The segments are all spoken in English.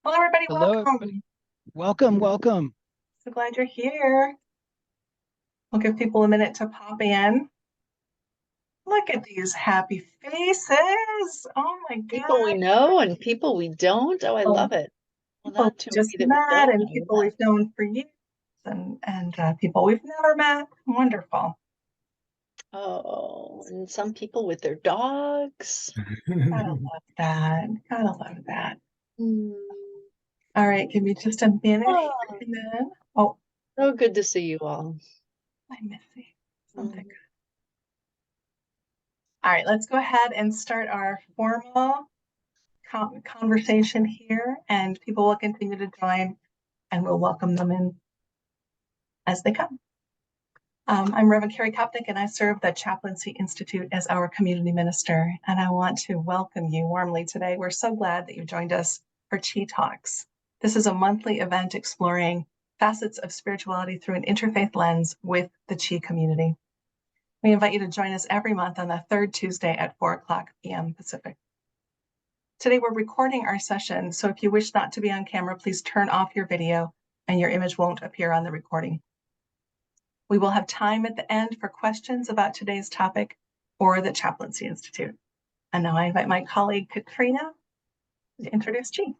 Well, everybody, Hello, everybody. welcome. Welcome, welcome. So glad you're here. We'll give people a minute to pop in. Look at these happy faces. Oh my People we God. know and people we don't. Oh, I Oh, love it. Well, people not we too just many that we met don't and know. people we've known for years and people we've never met. Wonderful. Oh, and some people with their dogs. Gotta love that. Gotta love that. Hmm. All right, give me just a minute Oh, here and then. Oh, so good to see you all. I'm missing something. Mm. All right, let's go ahead and start our formal conversation here, and people will continue to join, and we'll welcome them in as they come. I'm Reverend Carrie Kopnick, and I serve the Chaplaincy Institute as our community minister, and I want to welcome you warmly today. We're so glad that you joined us for ChI Talks. This is a monthly event exploring facets of spirituality through an interfaith lens with the ChI community. We invite you to join us every month on the third Tuesday at 4:00 p.m. Pacific. Today, we're recording our session, so if you wish not to be on camera, please turn off your video and your image won't appear on the recording. We will have time at the end for questions about today's topic or the Chaplaincy Institute. And now I invite my colleague, Katrina, to introduce ChI.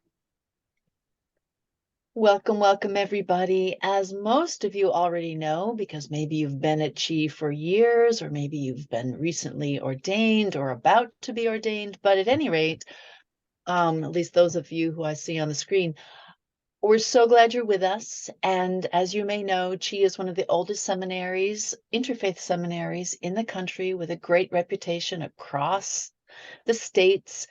Welcome, welcome, everybody. As most of you already know, because maybe you've been at ChI for years, or maybe you've been recently ordained or about to be ordained, but at any rate, at least those of you who I see on the screen, we're so glad you're with us. And as you may know, ChI is one of the oldest seminaries, interfaith seminaries in the country with a great reputation across the states.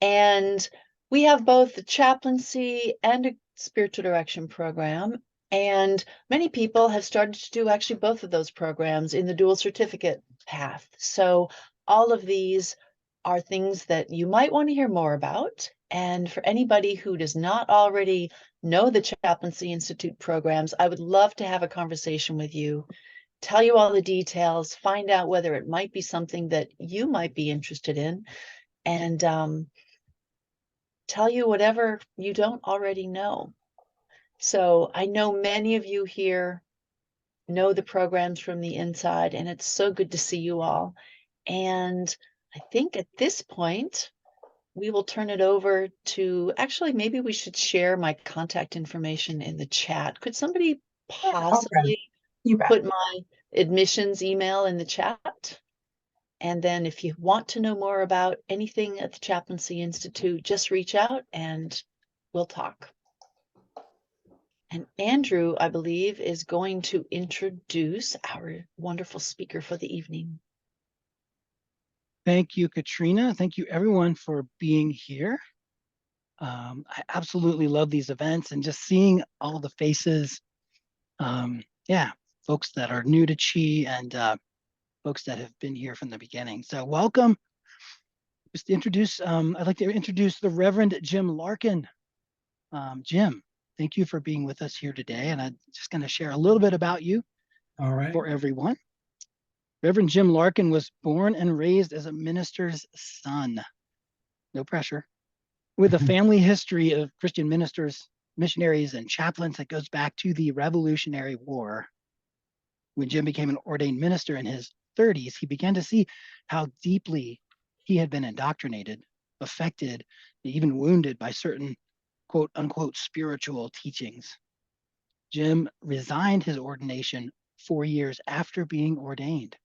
And we have both the chaplaincy and a spiritual direction program. And many people have started to do actually both of those programs in the dual certificate path. So all of these are things that you might want to hear more about. And for anybody who does not already know the Chaplaincy Institute programs, I would love to have a conversation with you, tell you all the details, find out whether it might be something that you might be interested in, and tell you whatever you don't already know. So I know many of you here know the programs from the inside, and it's so good to see you all. And I think at this point, we will turn it over to, actually, maybe we should share my contact information in the chat. Could somebody possibly You bet. put my admissions email in the chat? And then if you want to know more about anything at the Chaplaincy Institute, just reach out and we'll talk. And Andrew, I believe, is going to introduce our wonderful speaker for the evening. Thank you, Katrina. Thank you, everyone, for being here. I absolutely love these events and just seeing all the faces. Yeah, folks that are new to ChI and folks that have been here from the beginning. So welcome. Just to introduce, I'd like to introduce the Reverend Jim Larkin. Jim, thank you for being with us here today. And I'm just going to share a little bit about you All right. for everyone. Reverend Jim Larkin was born and raised as a minister's son. No pressure. With a family history of Christian ministers, missionaries, and chaplains that goes back to the Revolutionary War. When Jim became an ordained minister in his 30s, he began to see how deeply he had been indoctrinated, affected, even wounded by certain quote unquote spiritual teachings. Jim resigned his ordination 4 years after being ordained.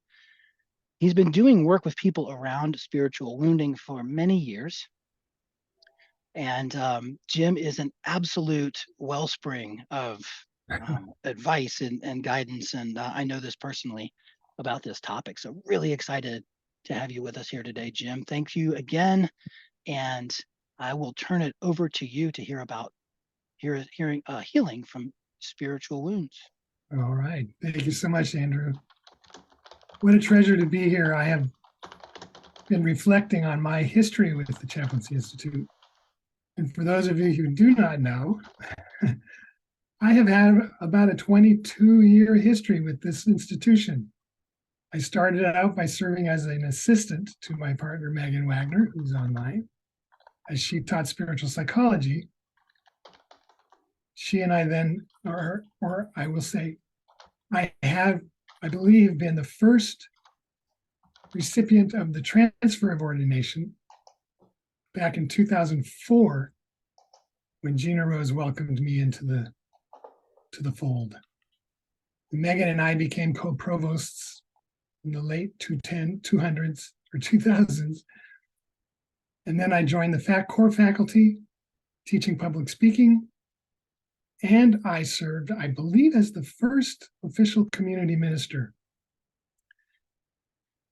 He's been doing work with people around spiritual wounding for many years. And Jim is an absolute wellspring of advice and guidance. And I know this personally about this topic. So really excited to have you with us here today, Jim. Thank you again. And I will turn it over to you to hear about healing from spiritual wounds. All right. Thank you so much, Andrew. What a treasure to be here. I have been reflecting on my history with the Chaplaincy Institute. And for those of you who do not know, I have had about a 22-year history with this institution. I started out by serving as an assistant to my partner, Megan Wagner, who's online, as she taught spiritual psychology. she and I then, or I will say, I have, I believe, been the first recipient of the transfer of ordination back in 2004, when Gina Rose welcomed me into the fold. Megan and I became co-provosts in the late 200s or 2000s. And then I joined the core faculty, teaching public speaking. And I served, I believe, as the first official community minister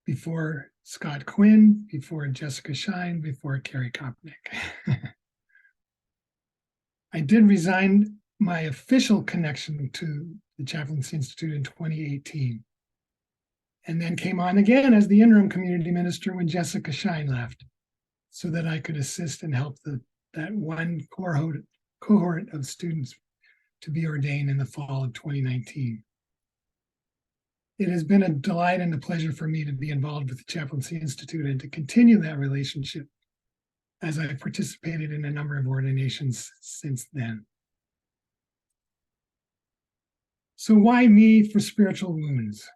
before Scott Quinn, before Jessica Shine, before Carrie Kopnick. I did resign my official connection to the Chaplaincy Institute in 2018, and then came on again as the interim community minister when Jessica Shine left, so that I could assist and help that one cohort of students to be ordained in the fall of 2019. It has been a delight and a pleasure for me to be involved with the Chaplaincy Institute and to continue that relationship as I've participated in a number of ordinations since then. So why me for spiritual wounds?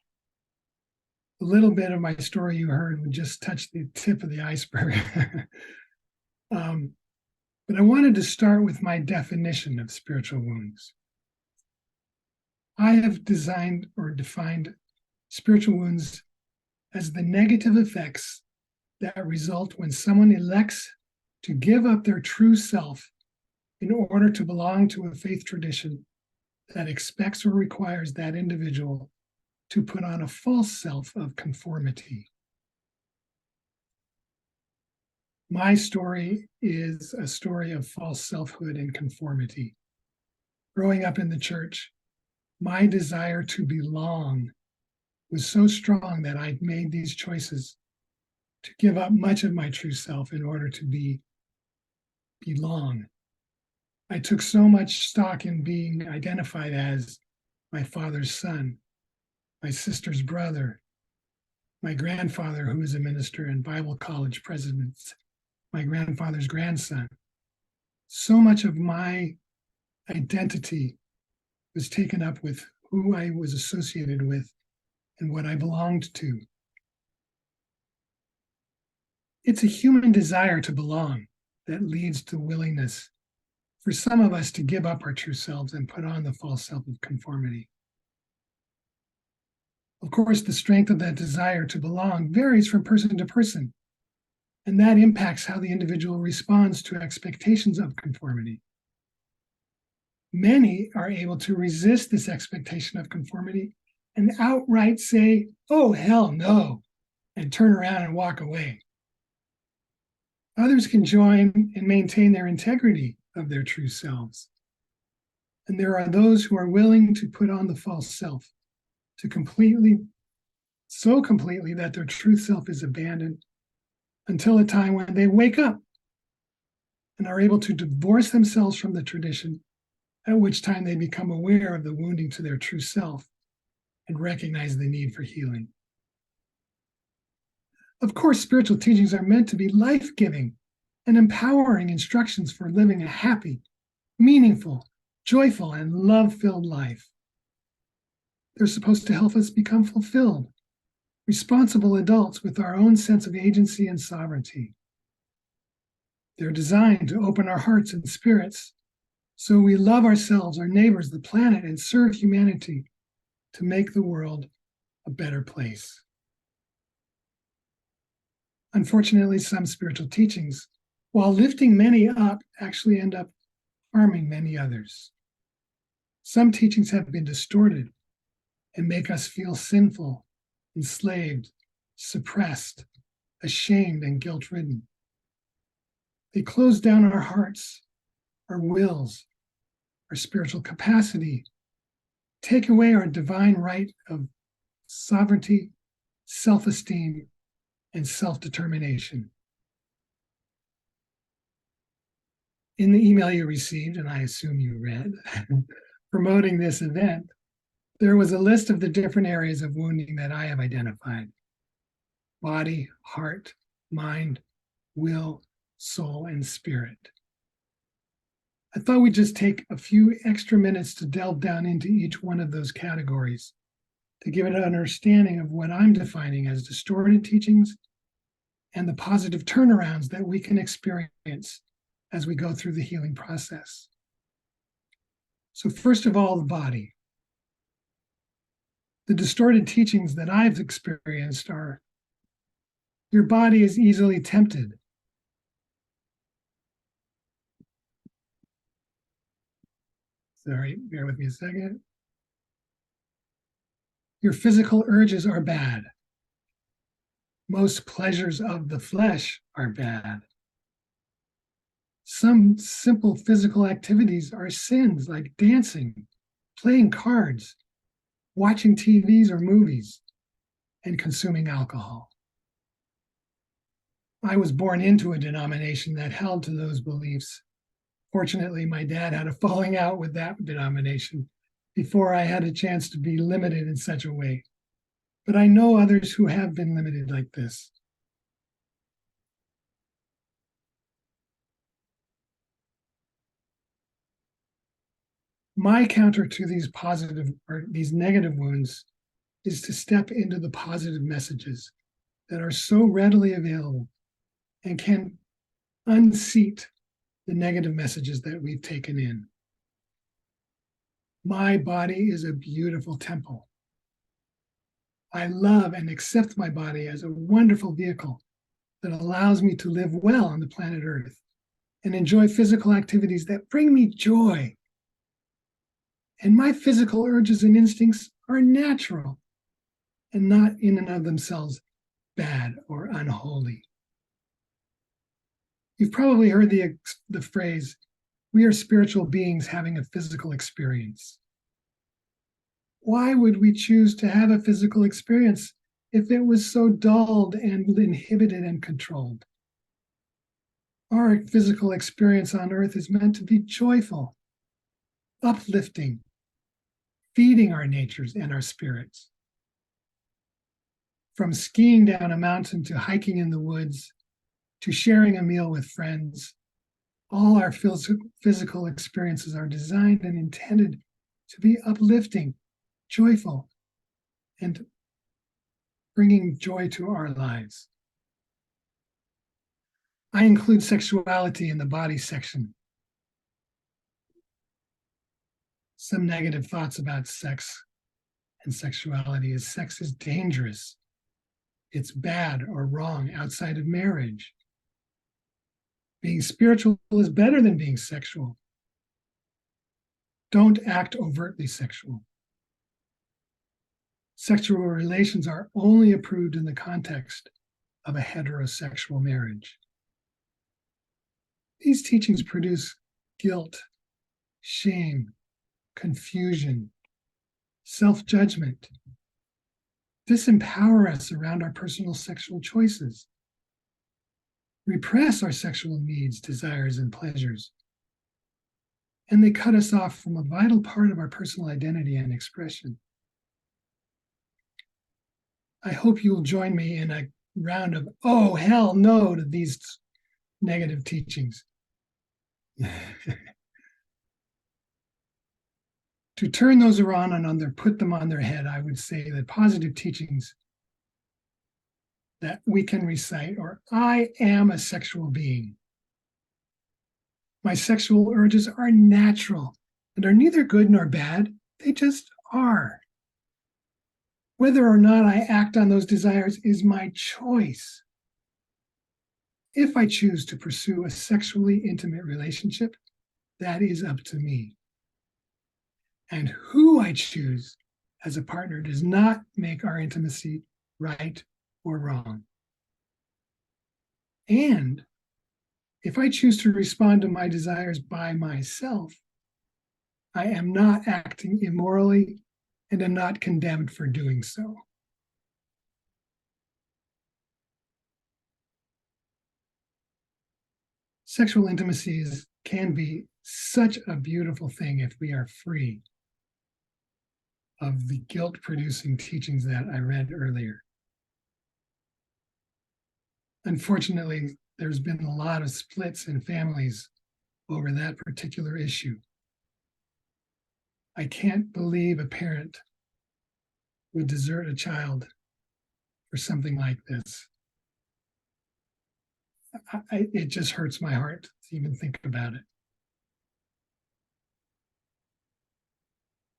A little bit of my story you heard would just touch the tip of the iceberg. But I wanted to start with my definition of spiritual wounds. I have designed or defined spiritual wounds as the negative effects that result when someone elects to give up their true self in order to belong to a faith tradition that expects or requires that individual to put on a false self of conformity. My story is a story of false selfhood and conformity. Growing up in the church, my desire to belong was so strong that I made these choices to give up much of my true self in order to belong. I took so much stock in being identified as my father's son, my sister's brother, my grandfather, who is a minister and Bible college president, my grandfather's grandson. So much of my identity was taken up with who I was associated with and what I belonged to. It's a human desire to belong that leads to willingness for some of us to give up our true selves and put on the false self of conformity. Of course, the strength of that desire to belong varies from person to person, and that impacts how the individual responds to expectations of conformity. Many are able to resist this expectation of conformity and outright say, "Oh, hell no," and turn around and walk away. Others can join and maintain their integrity of their true selves. And there are those who are willing to put on the false self, so completely that their true self is abandoned until a time when they wake up and are able to divorce themselves from the tradition, at which time they become aware of the wounding to their true self and recognize the need for healing. Of course, spiritual teachings are meant to be life-giving and empowering instructions for living a happy, meaningful, joyful, and love-filled life. They're supposed to help us become fulfilled, responsible adults with our own sense of agency and sovereignty. They're designed to open our hearts and spirits so we love ourselves, our neighbors, the planet, and serve humanity to make the world a better place. Unfortunately, some spiritual teachings, while lifting many up, actually end up harming many others. Some teachings have been distorted and make us feel sinful, enslaved, suppressed, ashamed, and guilt-ridden. They close down our hearts, our wills, our spiritual capacity, take away our divine right of sovereignty, self-esteem, and self-determination. In the email you received, and I assume you read, promoting this event, there was a list of the different areas of wounding that I have identified: body, heart, mind, will, soul, and spirit. I thought we'd just take a few extra minutes to delve down into each one of those categories to give it an understanding of what I'm defining as distorted teachings and the positive turnarounds that we can experience as we go through the healing process. So first of all, the body. The distorted teachings that I've experienced are your body is easily tempted. Sorry, bear with me a second. Your physical urges are bad. Most pleasures of the flesh are bad. Some simple physical activities are sins like dancing, playing cards, watching TVs or movies, and consuming alcohol. I was born into a denomination that held to those beliefs. Fortunately, my dad had a falling out with that denomination before I had a chance to be limited in such a way. But I know others who have been limited like this. My counter to these positive or these negative wounds is to step into the positive messages that are so readily available and can unseat the negative messages that we've taken in. My body is a beautiful temple. I love and accept my body as a wonderful vehicle that allows me to live well on the planet Earth and enjoy physical activities that bring me joy. And my physical urges and instincts are natural and not in and of themselves bad or unholy. You've probably heard the phrase, we are spiritual beings having a physical experience. Why would we choose to have a physical experience if it was so dulled and inhibited and controlled? Our physical experience on earth is meant to be joyful, uplifting, feeding our natures and our spirits. From skiing down a mountain to hiking in the woods, to sharing a meal with friends, all our physical experiences are designed and intended to be uplifting, joyful, and bringing joy to our lives. I include sexuality in the body section. Some negative thoughts about sex and sexuality is sex is dangerous. It's bad or wrong outside of marriage. Being spiritual is better than being sexual. Don't act overtly sexual. Sexual relations are only approved in the context of a heterosexual marriage. These teachings produce guilt, shame, confusion, self-judgment, disempower us around our personal sexual choices, repress our sexual needs, desires, and pleasures, and they cut us off from a vital part of our personal identity and expression. I hope you'll join me in a round of, oh, hell no, to these negative teachings. To turn those around and put them on their head, I would say that positive teachings that we can recite are, I am a sexual being. My sexual urges are natural and are neither good nor bad. They just are. Whether or not I act on those desires is my choice. If I choose to pursue a sexually intimate relationship, that is up to me. And who I choose as a partner does not make our intimacy right or wrong. And if I choose to respond to my desires by myself, I am not acting immorally and am not condemned for doing so. Sexual intimacy can be such a beautiful thing if we are free of the guilt-producing teachings that I read earlier. Unfortunately, there's been a lot of splits in families over that particular issue. I can't believe a parent would desert a child for something like this. It just hurts my heart to even think about it.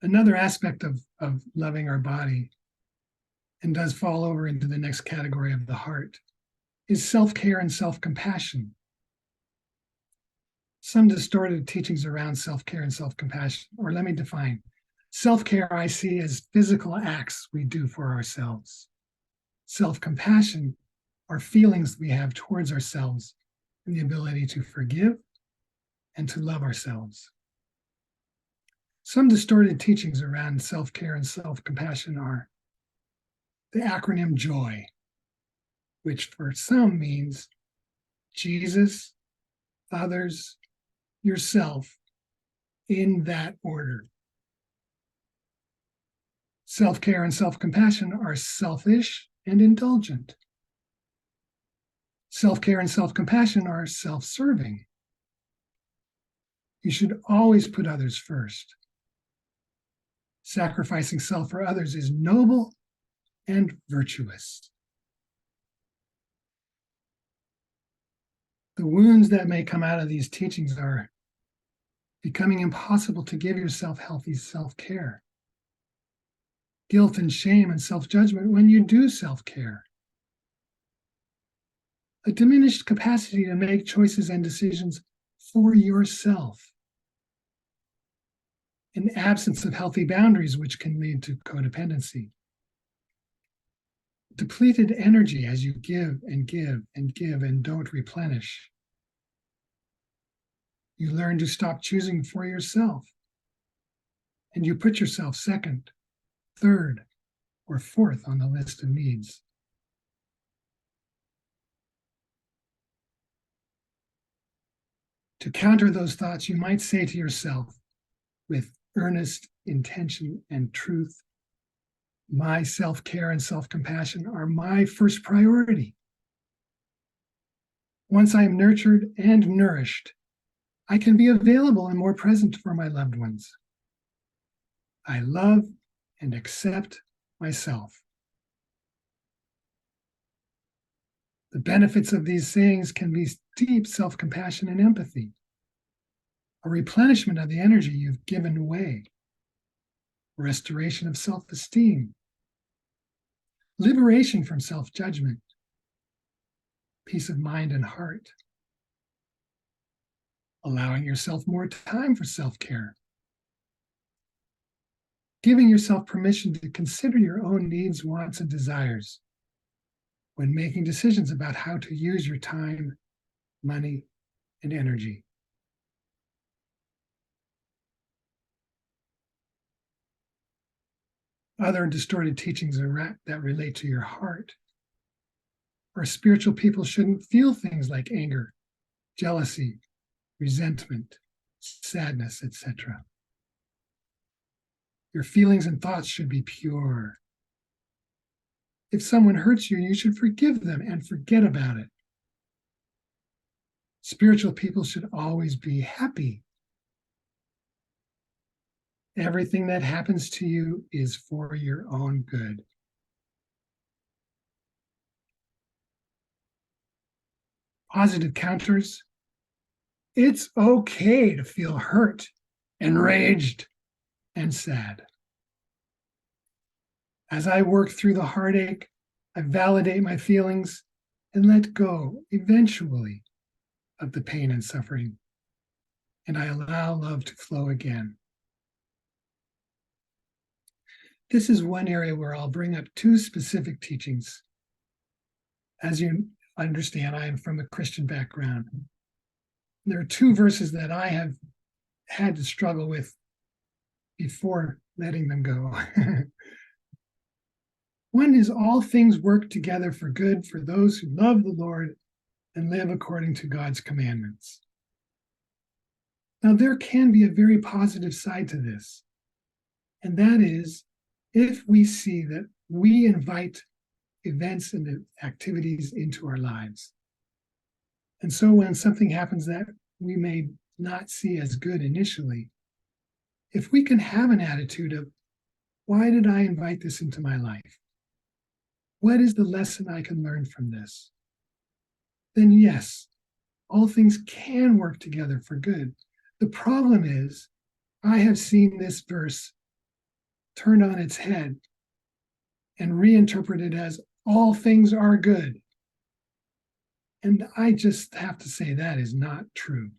Another aspect of loving our body, and does fall over into the next category of the heart, is self-care and self-compassion. Some distorted teachings around self-care and self-compassion, or let me define. Self-care I see as physical acts we do for ourselves. Self-compassion are feelings we have towards ourselves and the ability to forgive and to love ourselves. Some distorted teachings around self-care and self-compassion are the acronym JOY, which for some means Jesus, others, yourself, in that order. Self-care and self-compassion are selfish and indulgent. Self-care and self-compassion are self-serving. You should always put others first. Sacrificing self for others is noble and virtuous. The wounds that may come out of these teachings are becoming impossible to give yourself healthy self-care, guilt and shame and self-judgment when you do self-care, a diminished capacity to make choices and decisions for yourself, an absence of healthy boundaries which can lead to codependency, depleted energy as you give and give and give and don't replenish. You learn to stop choosing for yourself, and you put yourself second, third, or fourth on the list of needs. To counter those thoughts, you might say to yourself, with earnest intention and truth, my self-care and self-compassion are my first priority. Once I am nurtured and nourished, I can be available and more present for my loved ones. I love and accept myself. The benefits of these sayings can be deep self-compassion and empathy, a replenishment of the energy you've given away, restoration of self-esteem, liberation from self-judgment, peace of mind and heart, allowing yourself more time for self-care, giving yourself permission to consider your own needs, wants, and desires when making decisions about how to use your time, money, and energy. Other distorted teachings that relate to your heart are spiritual people shouldn't feel things like anger, jealousy, resentment, sadness, etc. Your feelings and thoughts should be pure. If someone hurts you, you should forgive them and forget about it. Spiritual people should always be happy. Everything that happens to you is for your own good. Positive counters. It's okay to feel hurt, enraged, and sad. As I work through the heartache, I validate my feelings and let go eventually of the pain and suffering, and I allow love to flow again. This is one area where I'll bring up two specific teachings. As you understand, I am from a Christian background. There are two verses that I have had to struggle with before letting them go. One is all things work together for good for those who love the Lord and live according to God's commandments. Now, there can be a very positive side to this, and that is if we see that we invite events and activities into our lives. And so when something happens that we may not see as good initially, if we can have an attitude of, why did I invite this into my life? What is the lesson I can learn from this? Then yes, all things can work together for good. The problem is, I have seen this verse turned on its head and reinterpreted as all things are good. And I just have to say that is not true.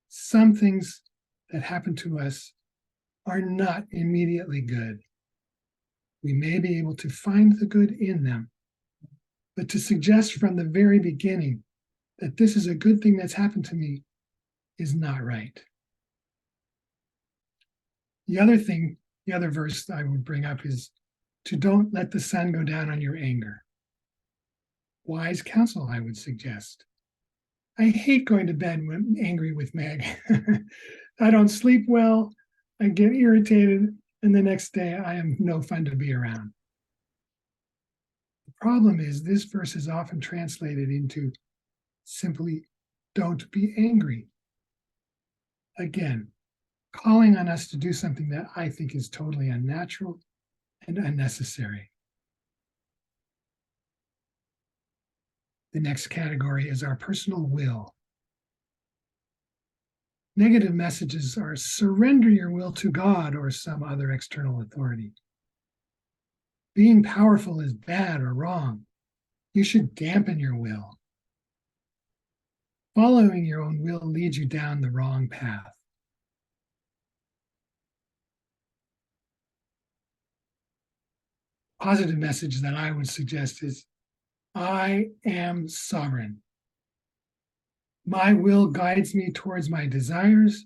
Some things that happen to us are not immediately good. We may be able to find the good in them, but to suggest from the very beginning that this is a good thing that's happened to me is not right. The other verse I would bring up is to don't let the sun go down on your anger. Wise counsel, I would suggest. I hate going to bed when angry with Meg. I don't sleep well, I get irritated, and the next day I am no fun to be around. The problem is this verse is often translated into simply don't be angry. Again, calling on us to do something that I think is totally unnatural and unnecessary. The next category is our personal will. Negative messages are surrender your will to God or some other external authority. Being powerful is bad or wrong. You should dampen your will. Following your own will leads you down the wrong path. Positive message that I would suggest is, I am sovereign. My will guides me towards my desires,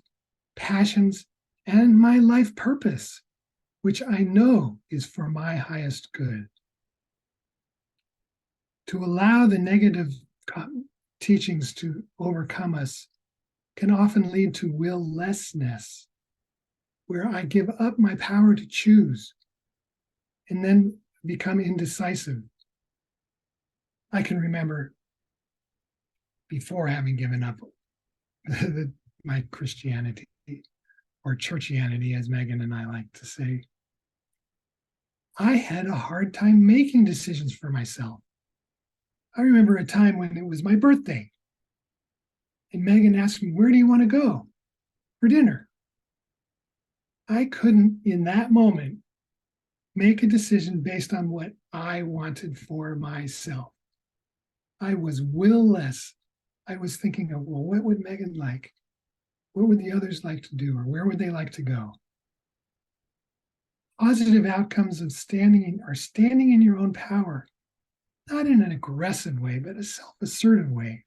passions, and my life purpose, which I know is for my highest good. To allow the negative teachings to overcome us can often lead to will-lessness, where I give up my power to choose and then become indecisive. I can remember before having given up my Christianity, or churchianity, as Megan and I like to say, I had a hard time making decisions for myself. I remember a time when it was my birthday, and Megan asked me, where do you want to go for dinner? I couldn't, in that moment, make a decision based on what I wanted for myself. I was will-less. I was thinking of, well, what would Megan like? What would the others like to do? Or where would they like to go? Positive outcomes of standing in your own power, not in an aggressive way, but a self-assertive way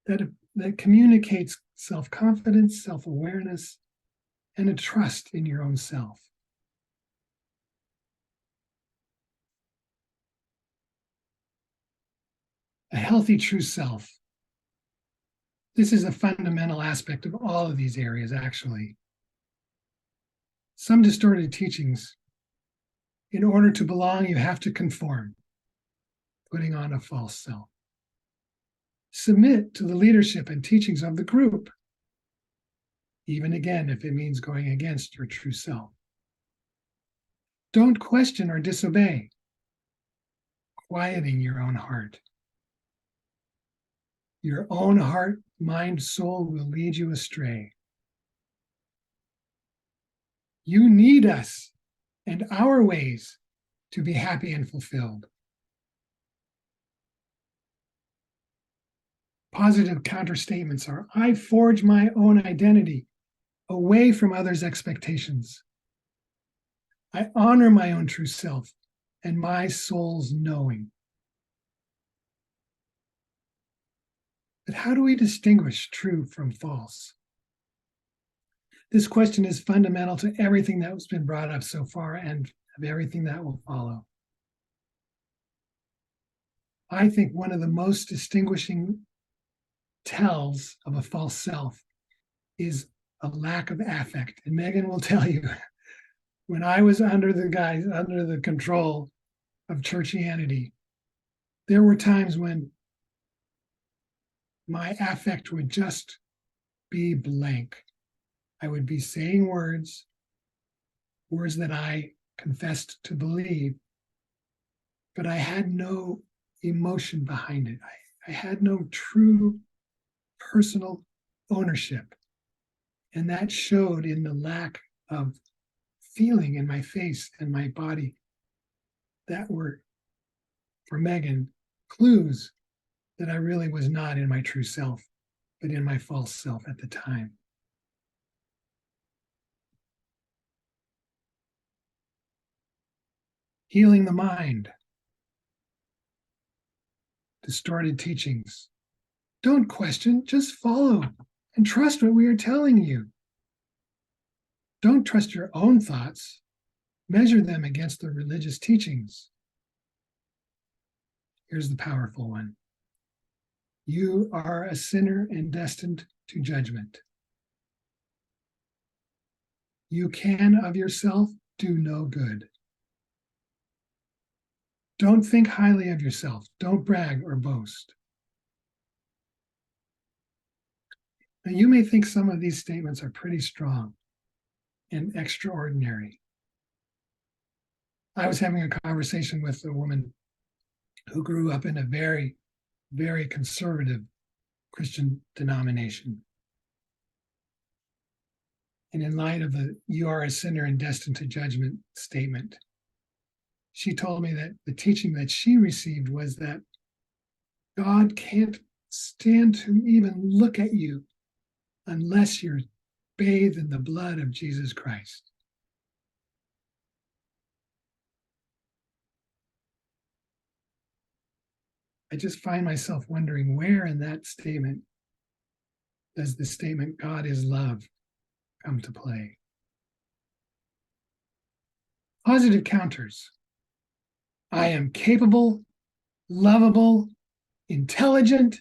that communicates self-confidence, self-awareness, and a trust in your own self. A healthy true self. This is a fundamental aspect of all of these areas, actually. Some distorted teachings, in order to belong, you have to conform, putting on a false self. Submit to the leadership and teachings of the group, even again, if it means going against your true self. Don't question or disobey, quieting your own heart. Your own heart, mind, soul will lead you astray. You need us and our ways to be happy and fulfilled. Positive counterstatements are, I forge my own identity away from others' expectations. I honor my own true self and my soul's knowing. But how do we distinguish true from false? This question is fundamental to everything that has been brought up so far and of everything that will follow. I think one of the most distinguishing tells of a false self is a lack of affect. And Megan will tell you, when I was under the control of churchianity, there were times when my affect would just be blank. I would be saying words that I confessed to believe, but I had no emotion behind it. I had no true personal ownership. And that showed in the lack of feeling in my face and my body that were, for Megan, clues that I really was not in my true self, but in my false self at the time. Healing the mind. Distorted teachings. Don't question, just follow and trust what we are telling you. Don't trust your own thoughts. Measure them against the religious teachings. Here's the powerful one. You are a sinner and destined to judgment. You can of yourself do no good. Don't think highly of yourself. Don't brag or boast. Now, you may think some of these statements are pretty strong and extraordinary. I was having a conversation with a woman who grew up in a very, very conservative Christian denomination. And in light of the "you are a sinner and destined to judgment" statement, she told me that the teaching that she received was that God can't stand to even look at you unless you're bathed in the blood of Jesus Christ. I just find myself wondering, where in that statement does the statement "God is love" come to play? Positive counters. I am capable, lovable, intelligent,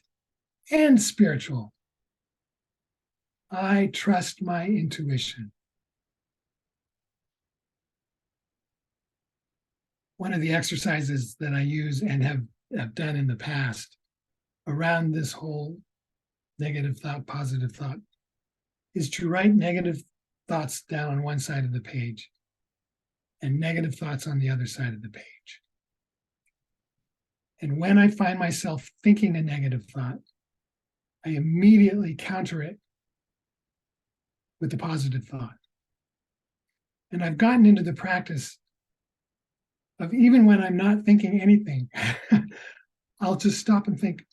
and spiritual. I trust my intuition. One of the exercises that I use and have done in the past around this whole negative thought, positive thought, is to write negative thoughts down on one side of the page and negative thoughts on the other side of the page. And when I find myself thinking a negative thought, I immediately counter it with the positive thought. And I've gotten into the practice of, even when I'm not thinking anything, I'll just stop and think,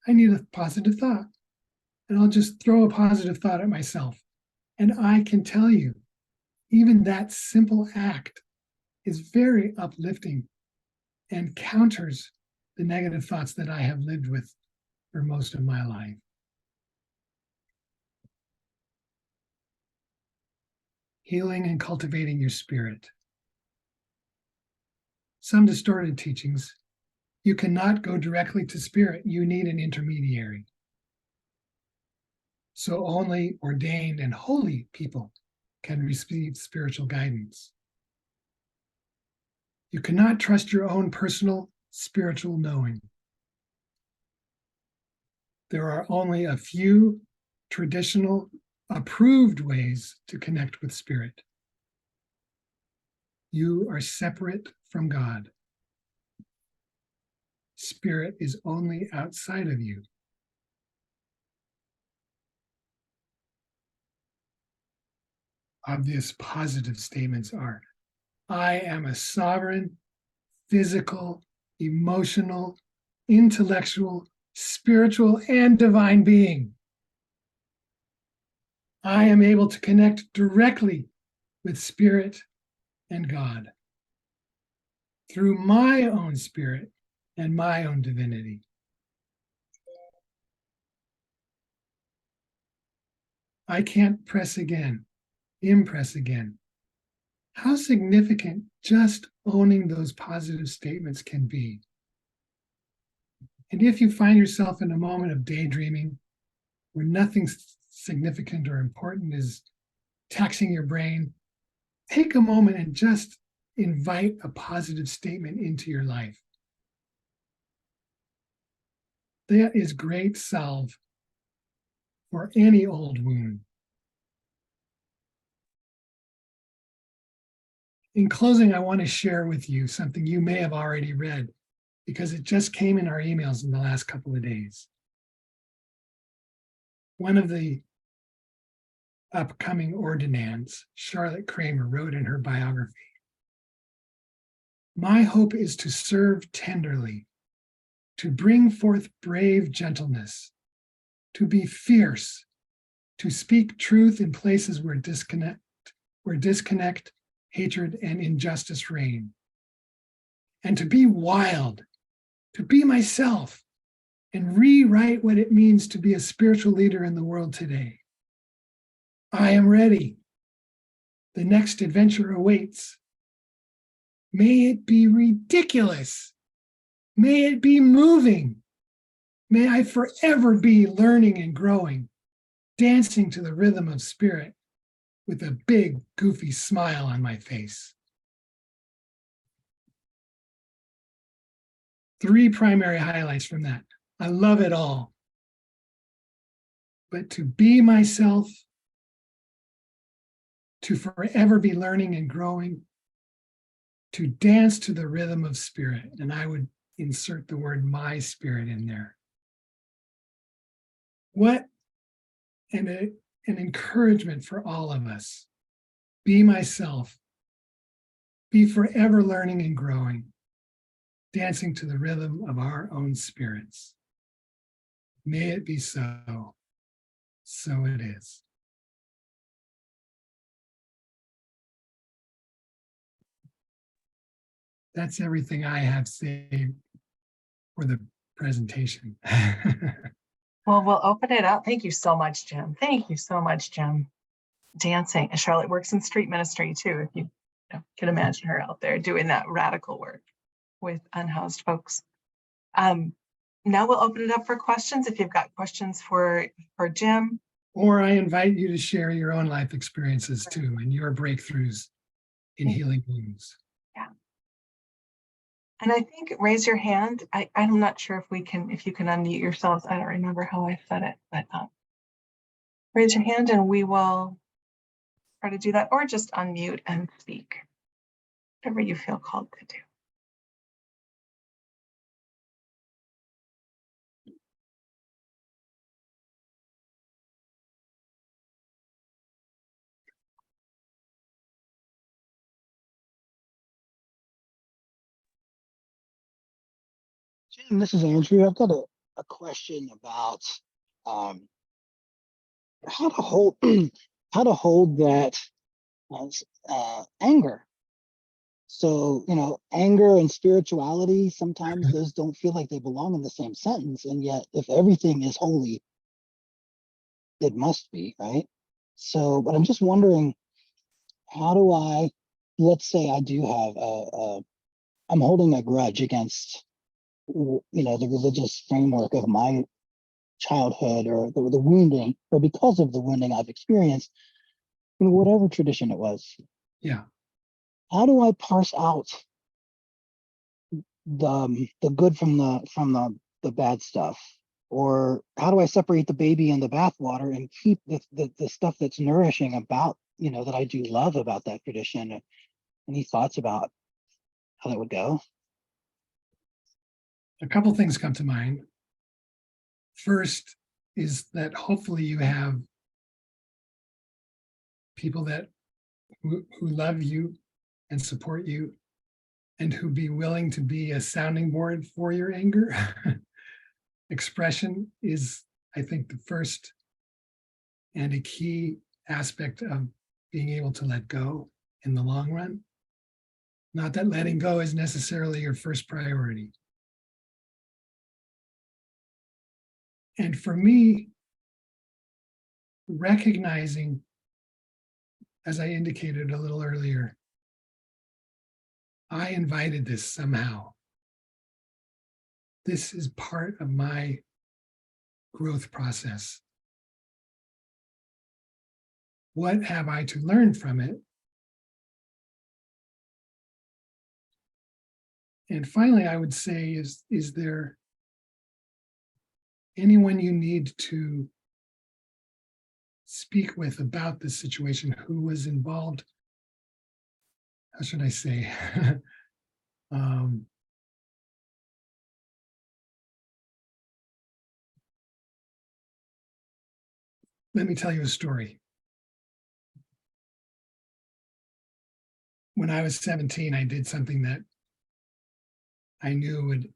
I need a positive thought. And I'll just throw a positive thought at myself. And I can tell you, even that simple act is very uplifting and counters the negative thoughts that I have lived with for most of my life. Healing and cultivating your spirit. Some distorted teachings, you cannot go directly to spirit. You need an intermediary. So only ordained and holy people can receive spiritual guidance. You cannot trust your own personal spiritual knowing. There are only a few traditional approved ways to connect with spirit. You are separate from God. Spirit is only outside of you. Obvious positive statements are, I am a sovereign, physical, emotional, intellectual, spiritual, and divine being. I am able to connect directly with spirit and God through my own spirit and my own divinity. I can't press again, impress again. How significant just owning those positive statements can be. And if you find yourself in a moment of daydreaming where nothing significant or important is taxing your brain, take a moment and just invite a positive statement into your life. That is great salve for any old wound. In closing, I want to share with you something you may have already read because it just came in our emails in the last couple of days. One of the upcoming ordinands, Charlotte Kramer, wrote in her biography, "My hope is to serve tenderly, to bring forth brave gentleness, to be fierce, to speak truth in places where disconnect, hatred, and injustice reign, and to be wild, to be myself, and rewrite what it means to be a spiritual leader in the world today. I am ready. The next adventure awaits. May it be ridiculous. May it be moving. May I forever be learning and growing, dancing to the rhythm of spirit with a big, goofy smile on my face." 3 primary highlights from that. I love it all. But to be myself, to forever be learning and growing, to dance to the rhythm of spirit. And I would insert the word my spirit in there. What an encouragement for all of us. Be myself. Be forever learning and growing, dancing to the rhythm of our own spirits. May it be so. So it is. That's everything I have saved for the presentation. Well, we'll open it up. Thank you so much, Jim. Thank you so much, Jim. Dancing. And Charlotte works in street ministry too, if you can imagine her out there doing that radical work with unhoused folks. Now we'll open it up for questions. If you've got questions for Jim. Or I invite you to share your own life experiences too and your breakthroughs in healing wounds. Yeah. And I think raise your hand. I'm not sure if you can unmute yourselves. I don't remember how I said it, but raise your hand and we will try to do that, or just unmute and speak. Whatever you feel called to do. Jim, this is Andrew. I've got a question about how to hold how to hold that anger. So, anger and spirituality, sometimes those don't feel like they belong in the same sentence. And yet, if everything is holy, it must be, right? So, but I'm just wondering, how do let's say I do have I'm holding a grudge against, the religious framework of my childhood, or the wounding, or because of the wounding I've experienced in whatever tradition it was. Yeah. How do I parse out the good from the bad stuff? Or how do I separate the baby and the bathwater and keep the stuff that's nourishing about, that I do love about that tradition? Any thoughts about how that would go? A couple things come to mind. First is that hopefully you have people who love you and support you, and who be willing to be a sounding board for your anger. Expression is, I think, the first and a key aspect of being able to let go in the long run. Not that letting go is necessarily your first priority. And for me, recognizing, as I indicated a little earlier, I invited this somehow. This is part of my growth process. What have I to learn from it? And finally, I would say, is there anyone you need to speak with about this situation, who was involved, how should I say? um, let me tell you a story. When I was 17, I did something that I knew would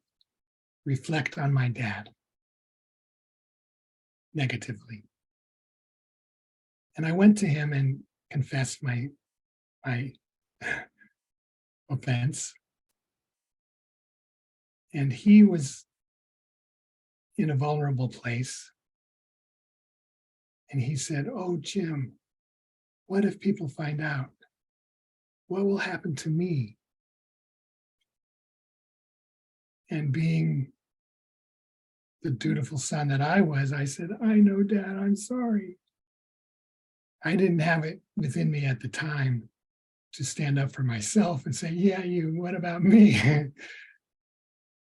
reflect on my dad negatively. And I went to him and confessed my offense. And he was in a vulnerable place. And he said, "Oh, Jim, what if people find out? What will happen to me?" And being the dutiful son that I was, I said, "I know, Dad, I'm sorry." I didn't have it within me at the time to stand up for myself and say, "Yeah, you, what about me?"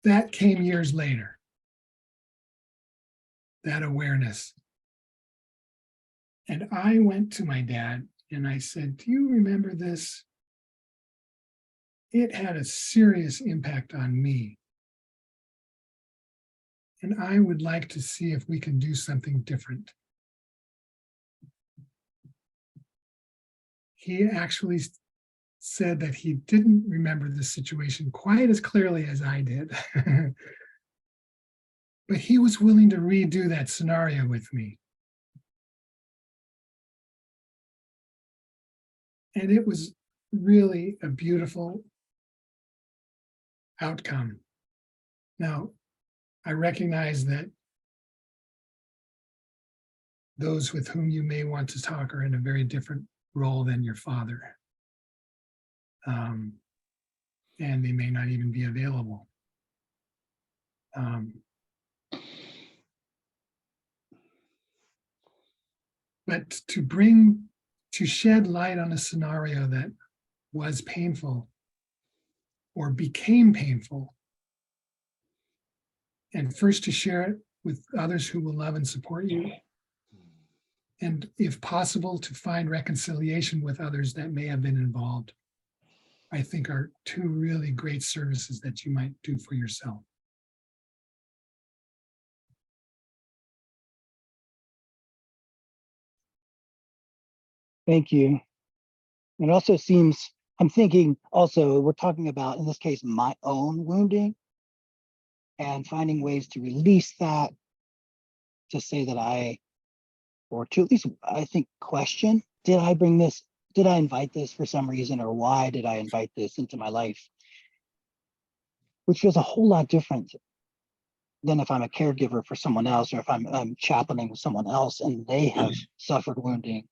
That came years later, that awareness. And I went to my dad and I said, "Do you remember this? It had a serious impact on me. And I would like to see if we can do something different." He actually said that he didn't remember the situation quite as clearly as I did. But he was willing to redo that scenario with me. And it was really a beautiful outcome. Now, I recognize that those with whom you may want to talk are in a very different role than your father. And they may not even be available. But to shed light on a scenario that was painful or became painful, and first to share it with others who will love and support you, and if possible, to find reconciliation with others that may have been involved, I think are two really great services that you might do for yourself. Thank you. It also seems, I'm thinking also, we're talking about, in this case, my own wounding and finding ways to release that, to say that or to at least, I think, question, did I bring this, did I invite this for some reason, or why did I invite this into my life? Which feels a whole lot different than if I'm a caregiver for someone else, or if I'm chaplaining with someone else and they have suffered wounding.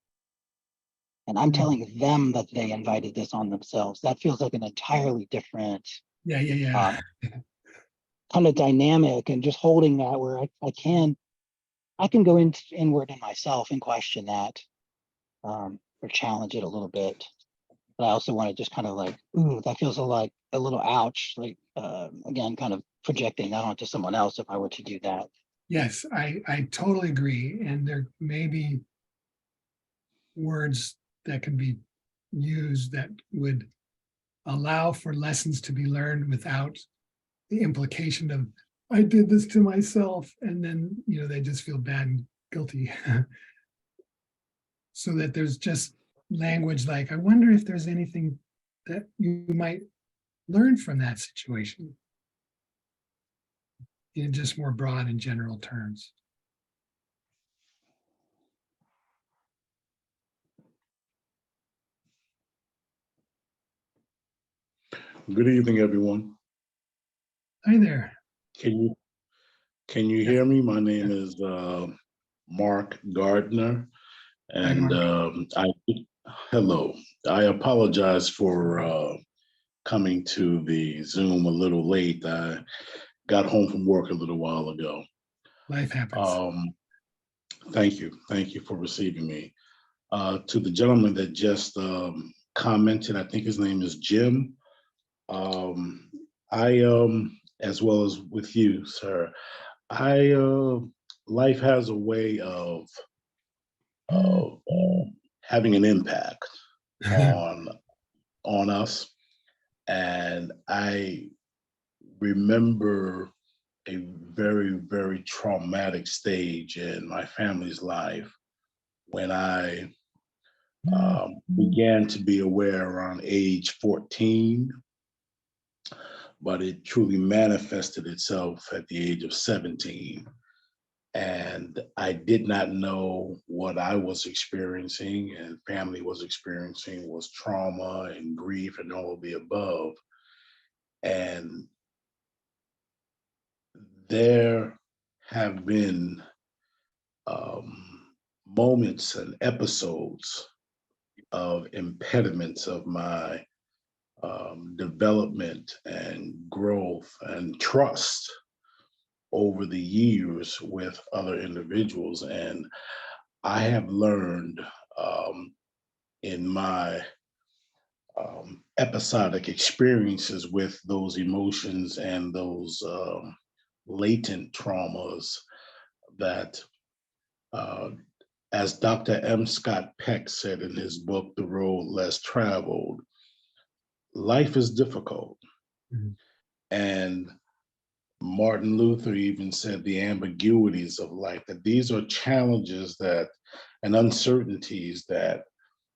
And I'm telling them that they invited this on themselves. That feels like an entirely different Yeah. kind of dynamic, and just holding that where I can go inward in myself and question that, or challenge it a little bit. But I also want to just kind of like, ooh, that feels like a little ouch, like again, kind of projecting that onto someone else if I were to do that. Yes, I totally agree. And there may be words that can be used that would allow for lessons to be learned without the implication of, I did this to myself, and then they just feel bad and guilty. So that there's just language like, I wonder if there's anything that you might learn from that situation, in just more broad and general terms. Good evening, everyone. Hi there. Can you hear me? My name is Mark Gardner, and hello. I apologize for coming to the Zoom a little late. I got home from work a little while ago. Life happens. Thank you for receiving me. To the gentleman that just commented, I think his name is Jim. As well as with you, sir, life has a way of of having an impact on us. And I remember a very, very traumatic stage in my family's life when I began to be aware around age 14, but it truly manifested itself at the age of 17. And I did not know what I was experiencing and family was experiencing was trauma and grief and all of the above. And there have been moments and episodes of impediments of my development and growth and trust over the years with other individuals. And I have learned in my episodic experiences with those emotions and those latent traumas that, as Dr. M. Scott Peck said in his book, The Road Less Traveled, life is difficult. Mhm. And Martin Luther even said the ambiguities of life, that these are challenges that and uncertainties that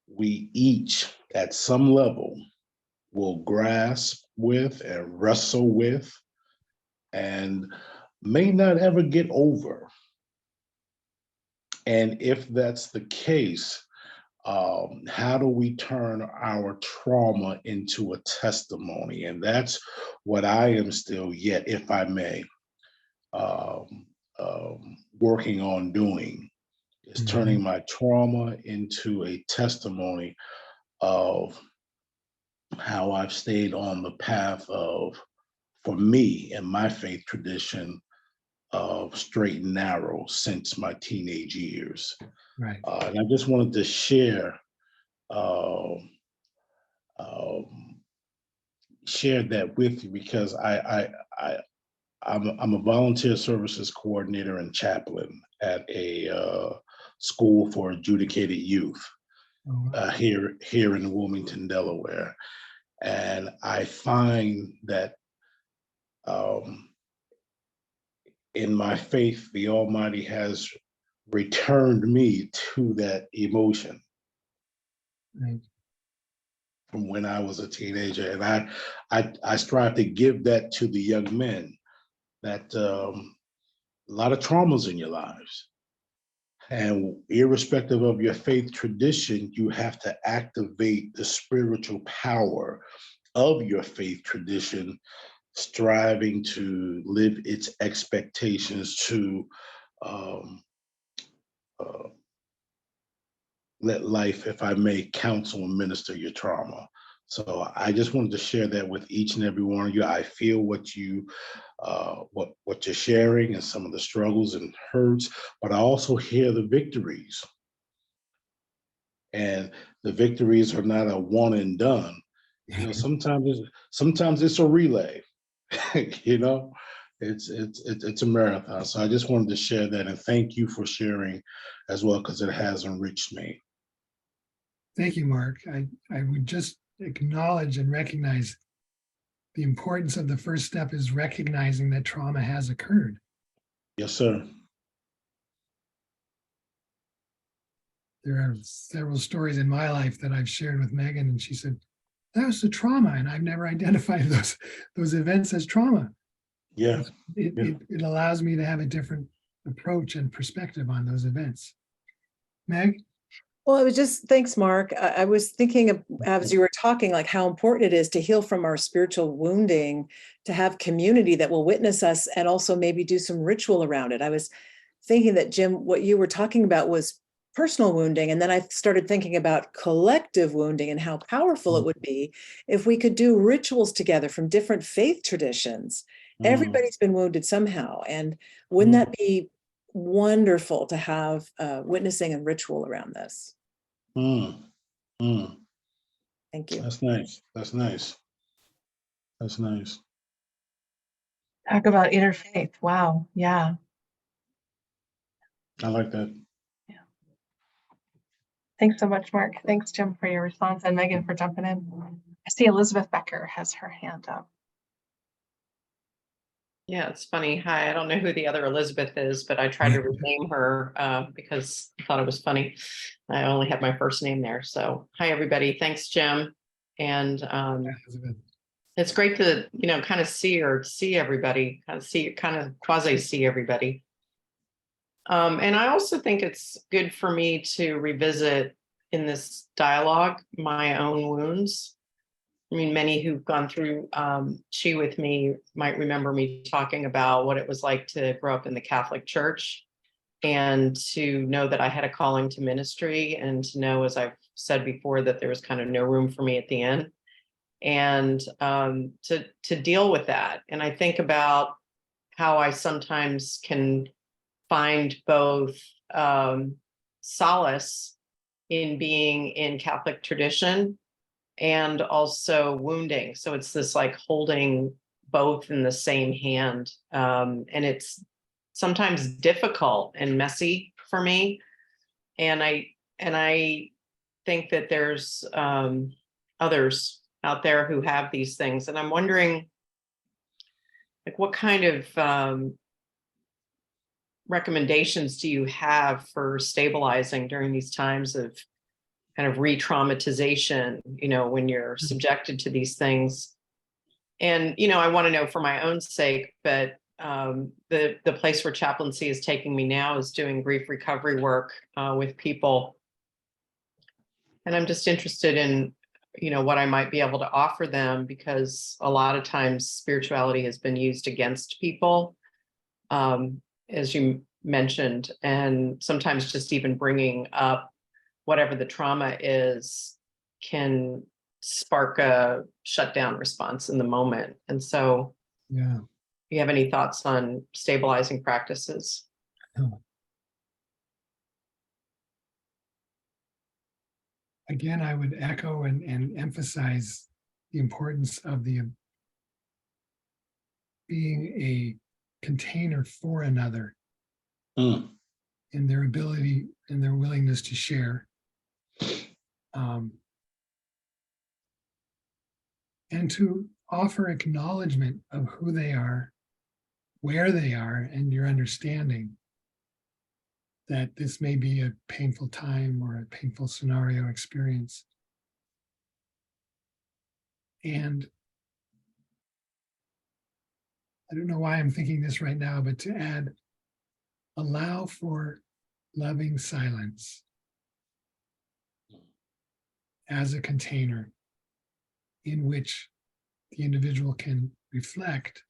we each at some level will grasp with and wrestle with and may not ever get over. And if that's the case, how do we turn our trauma into a testimony? And that's what I am still yet, if I may, working on doing, is turning my trauma into a testimony of how I've stayed on the path of, for me and my faith tradition, of straight and narrow since my teenage years. Right. And I just wanted to share share that with you because I'm a volunteer services coordinator and chaplain at a school for adjudicated youth here in Wilmington, Delaware. And I find that in my faith, the Almighty has returned me to that emotion. Right. From when I was a teenager. And I strive to give that to the young men, that a lot of traumas in your lives. And irrespective of your faith tradition, you have to activate the spiritual power of your faith tradition, striving to live its expectations to let life, if I may, counsel and minister your trauma. So I just wanted to share that with each and every one of you. I feel what you, what you're sharing and some of the struggles and hurts, but I also hear the victories. And the victories are not a one and done. You know, sometimes it's a relay. You know, it's a marathon. So I just wanted to share that and thank you for sharing as well, because it has enriched me. Thank you, Mark. I would just acknowledge and recognize the importance of the first step is recognizing that trauma has occurred. Yes, sir. There are several stories in my life that I've shared with Megan, and she said, that was the trauma, and I've never identified those events as trauma. Yeah. It allows me to have a different approach and perspective on those events. Meg? Well, I was just, thanks, Mark. I was thinking of, as you were talking, like how important it is to heal from our spiritual wounding, to have community that will witness us and also maybe do some ritual around it. I was thinking that, Jim, what you were talking about was personal wounding. And then I started thinking about collective wounding and how powerful it would be if we could do rituals together from different faith traditions. Everybody's been wounded somehow. And wouldn't that be wonderful to have witnessing and ritual around this? Thank you. That's nice. That's nice. That's nice. Talk about interfaith. Wow. Yeah. I like that. Yeah. Thanks so much, Mark. Thanks, Jim, for your response, and Megan for jumping in. I see Elizabeth Becker has her hand up. Yeah, it's funny. Hi, I don't know who the other Elizabeth is, but I tried to rename her because I thought it was funny. I only had my first name there. So hi, everybody. Thanks, Jim. And Elizabeth. it's great to, kind of see everybody, kind of quasi see everybody. And I also think it's good for me to revisit in this dialogue my own wounds. I mean, many who've gone through ChI with me might remember me talking about what it was like to grow up in the Catholic Church and to know that I had a calling to ministry, and to know, as I've said before, that there was kind of no room for me at the end, and to deal with that. And I think about how I sometimes can find both solace in being in Catholic tradition and also wounding. So it's this like holding both in the same hand. And it's sometimes difficult and messy for me. And I think that there's others out there who have these things. And I'm wondering, like, what kind of recommendations do you have for stabilizing during these times of kind of re-traumatization, when you're subjected to these things? And, I want to know for my own sake, but the place where chaplaincy is taking me now is doing grief recovery work with people. And I'm just interested in, what I might be able to offer them, because a lot of times spirituality has been used against people, as you mentioned, and sometimes just even bringing up whatever the trauma is can spark a shutdown response in the moment. And so, Yeah. do you have any thoughts on stabilizing practices? Again, I would echo and emphasize the importance of being a container for another in their ability and their willingness to share. And to offer acknowledgement of who they are, where they are, and your understanding that this may be a painful time or a painful scenario experience. And I don't know why I'm thinking this right now, but to add, allow for loving silence as a container in which the individual can reflect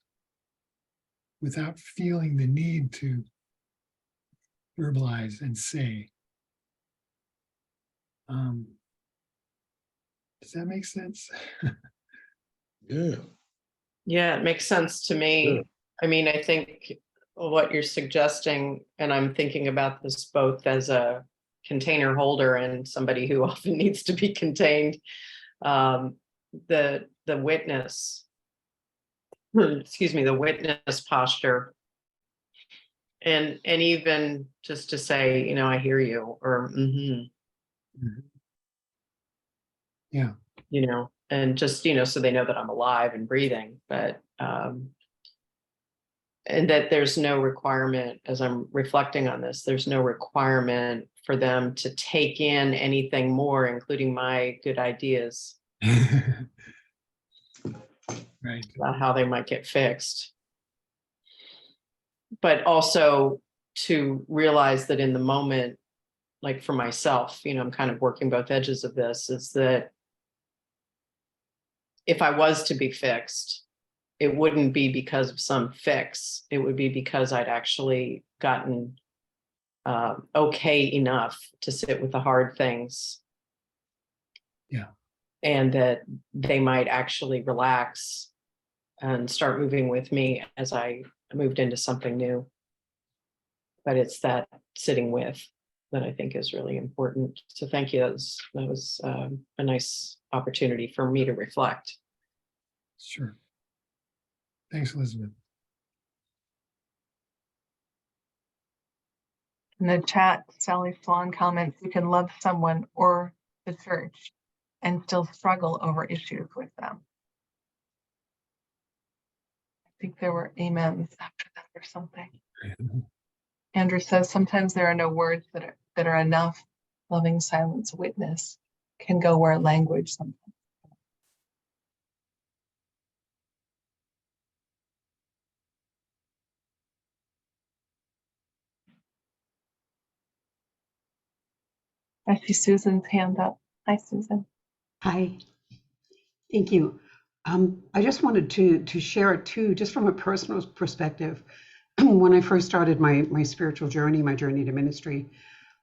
without feeling the need to verbalize and say. Does that make sense? Yeah. Yeah, it makes sense to me. Sure. I mean, I think what you're suggesting, and I'm thinking about this both as a container holder and somebody who often needs to be contained, the witness, the witness posture, and even just to say, I hear you, or Yeah. and just, so they know that I'm alive and breathing, but and that there's no requirement, as I'm reflecting on this, there's no requirement for them to take in anything more, including my good ideas Right. about how they might get fixed. But also to realize that in the moment, like for myself, I'm kind of working both edges of this, is that if I was to be fixed, it wouldn't be because of some fix. It would be because I'd actually gotten okay enough to sit with the hard things. Yeah. And that they might actually relax and start moving with me as I moved into something new. But it's that sitting with that I think is really important. So thank you. That was a nice opportunity for me to reflect. Sure. Thanks, Elizabeth. In the chat, Sally Flan comments, you can love someone or the church and still struggle over issues with them. I think there were amens after that or something. Andrew says, sometimes there are no words that are enough. Loving silence witness can go where language sometimes. I see Susan's hand up. Hi, Susan. Hi, thank you. I just wanted to share too, just from a personal perspective. When I first started my spiritual journey, my journey to ministry,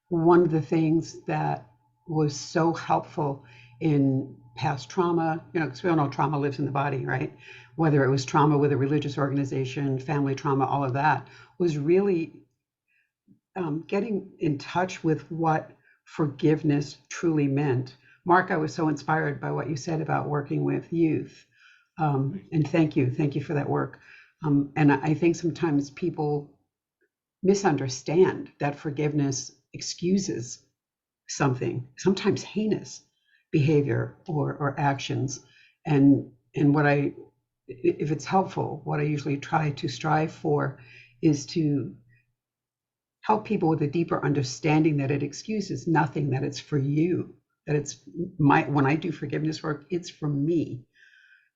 one of the things that was so helpful in past trauma, because we all know trauma lives in the body, right? Whether it was trauma with a religious organization, family trauma, all of that, was really getting in touch with what forgiveness truly meant. Mark, I was so inspired by what you said about working with youth. And thank you for that work. And I think sometimes people misunderstand that forgiveness excuses something, sometimes heinous behavior or actions. And if it's helpful, what I usually try to strive for is to help people with a deeper understanding that it excuses nothing, that it's for you, that it's when I do forgiveness work, it's for me.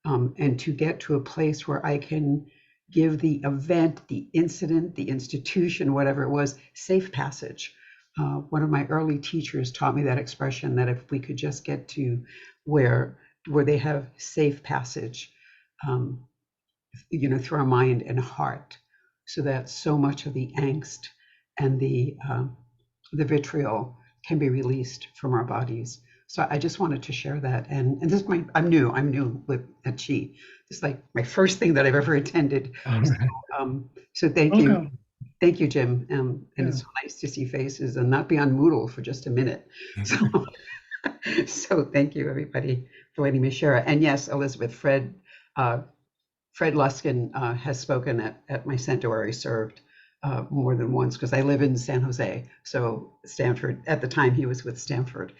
And to get to a place where I can give the event, the incident, the institution, whatever it was, safe passage. One of my early teachers taught me that expression, that if we could just get to where they have safe passage, through our mind and heart, so that so much of the angst and the vitriol can be released from our bodies. So I just wanted to share that. And this is I'm new at ChI. It's like my first thing that I've ever attended. All right. So thank Welcome. you. Thank you, Jim. And Yeah. it's so nice to see faces and not be on Moodle for just a minute. So thank you, everybody, for letting me share. And yes, Elizabeth, Fred Luskin has spoken at my center where I served more than once, because I live in San Jose. So Stanford, at the time he was with Stanford.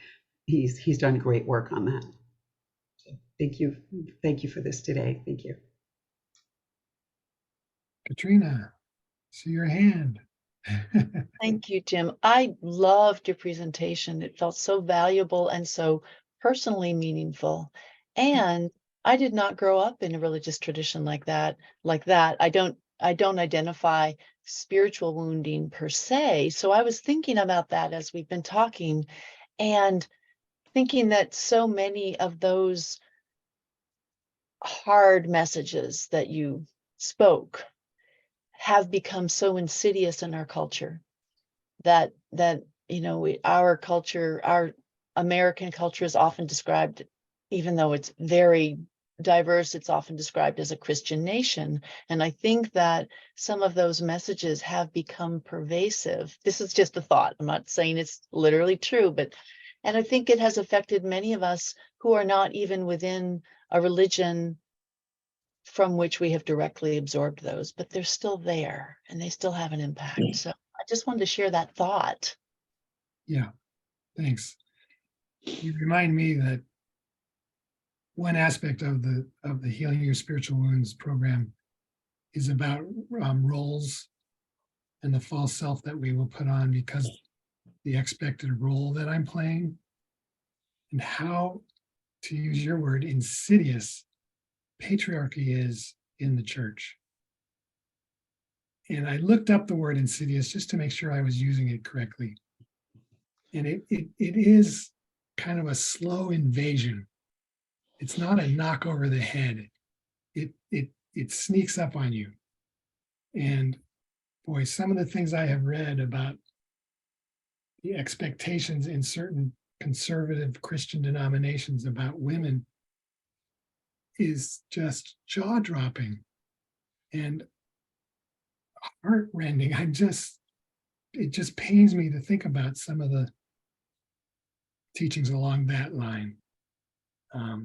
He's done great work on that. So thank you for this today. Thank you. Katrina, see your hand. Thank you, Jim. I loved your presentation. It felt so valuable and so personally meaningful. And I did not grow up in a religious tradition like that. I don't identify spiritual wounding per se. So I was thinking about that as we've been talking, and thinking that so many of those hard messages that you spoke have become so insidious in our culture that our culture, our American culture, is often described, even though it's very diverse, it's often described as a Christian nation. And I think that some of those messages have become pervasive. This is just a thought. I'm not saying it's literally true, and I think it has affected many of us who are not even within a religion from which we have directly absorbed those, but they're still there and they still have an impact. So I just wanted to share that thought. Yeah, thanks. You remind me that one aspect of the Healing Your Spiritual Wounds program is about roles and the false self that we will put on because the expected role that I'm playing, and how, to use your word, insidious patriarchy is in the church. And I looked up the word insidious just to make sure I was using it correctly. And it is kind of a slow invasion. It's not a knock over the head. It sneaks up on you. And boy, some of the things I have read about the expectations in certain conservative Christian denominations about women is just jaw-dropping and heart-rending. It just pains me to think about some of the teachings along that line. So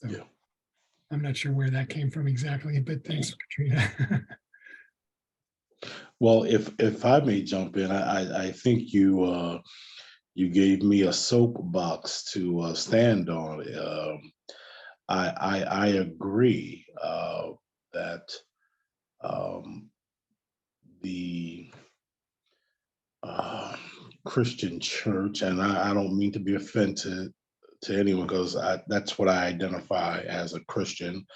yeah. I'm not sure where that came from exactly, but thanks, Katrina. Well, if I may jump in, I think you gave me a soapbox to stand on. I agree that the Christian church, and I don't mean to be offensive to anyone because that's what I identify as, a Christian,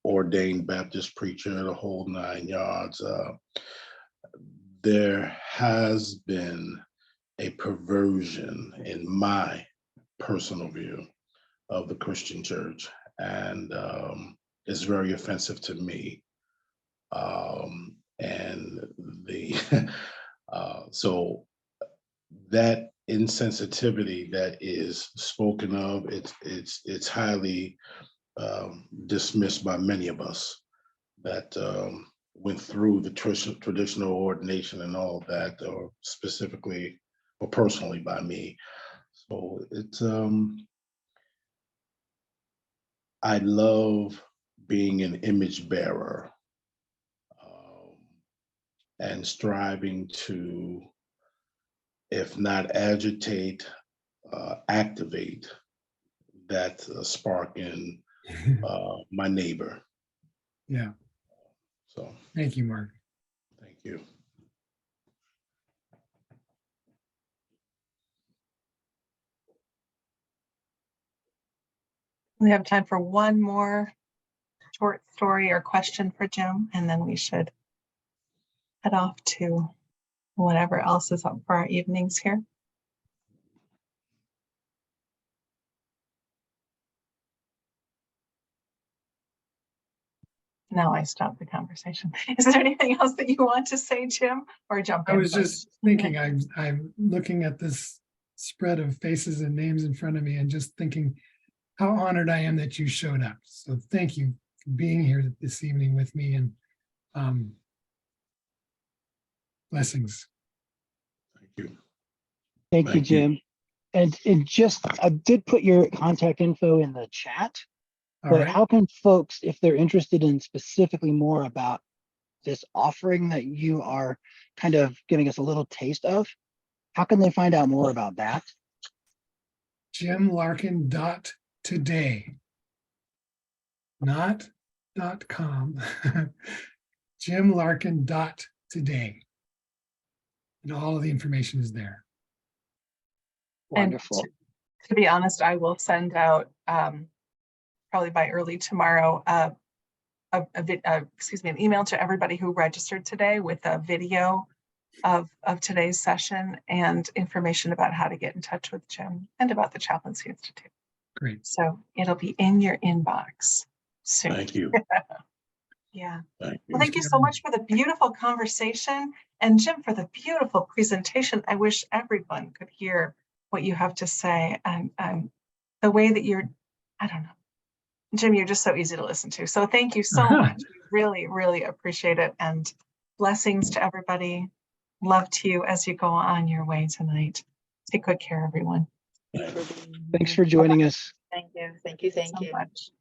ordained Baptist preacher, the whole 9 yards. There has been a perversion, in my personal view, of the Christian church, and it's very offensive to me. And the so that insensitivity that is spoken of, it's highly dismissed by many of us that went through the traditional ordination and all of that, or specifically or personally by me. So it's I love being an image bearer, and striving to, if not agitate, activate that spark in my neighbor. Yeah. So Thank you, Mark. thank you. We have time for one more short story or question for Jim, and then we should head off to whatever else is up for our evenings here. Now I stop the conversation. Is there anything else that you want to say, Jim, or jump in? I was just thinking, I'm looking at this spread of faces and names in front of me and just thinking how honored I am that you showed up. So thank you for being here this evening with me, and blessings. Thank you. Thank you, Thank you. Jim. And just, I did put your contact info in the chat, All but right. how can folks, if they're interested in specifically more about this offering that you are kind of giving us a little taste of, how can they find out more about that? JimLarkin.today, not .com. JimLarkin.today. And all of the information is there. Wonderful. To be honest, I will send out probably by early tomorrow an email to everybody who registered today with a video of today's session and information about how to get in touch with Jim and about the Chaplaincy Institute. Great. So it'll be in your inbox soon. Thank you. Yeah. Thank you. Well, thank you so much for the beautiful conversation, and Jim, for the beautiful presentation. I wish everyone could hear what you have to say, and the way that you're, I don't know, Jim, you're just so easy to listen to. So thank you so much. We really, really appreciate it, and blessings to everybody. Love to you as you go on your way tonight. Take good care, everyone. Thanks for joining us. Thank you. Thank you. Thank So you. much.